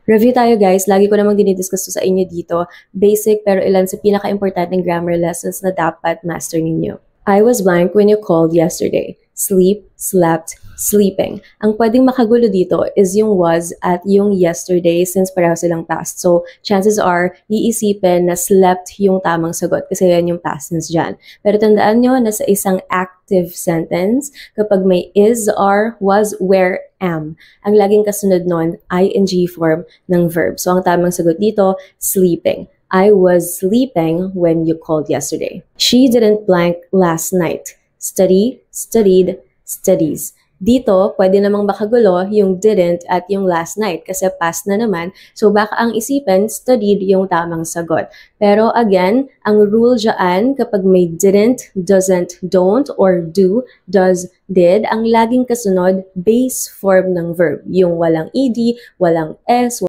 Review tayo guys, lagi ko namang dinidiscuss to sa inyo dito. Basic pero ilan sa pinaka-importanting grammar lessons na dapat master ninyo. I was blank when you called yesterday. Sleep, slept, sleeping. Ang pwedeng makagulo dito is yung was at yung yesterday since pareho silang past. So, chances are, iisipin na slept yung tamang sagot kasi yan yung past tense dyan. Pero tandaan nyo na sa isang active sentence, kapag may is, are, was, were, am, ang laging kasunod nun, ing form ng verb. So, ang tamang sagot dito, sleeping. I was sleeping when you called yesterday. She didn't blank last night. Study, studied, studies. Dito, pwede namang makagulo yung didn't at yung last night kasi past na naman. So baka ang isipin, studied yung tamang sagot. Pero again, ang rule dyan, kapag may didn't, doesn't, don't, or do, does, did, ang laging kasunod, base form ng verb. Yung walang ed, walang s,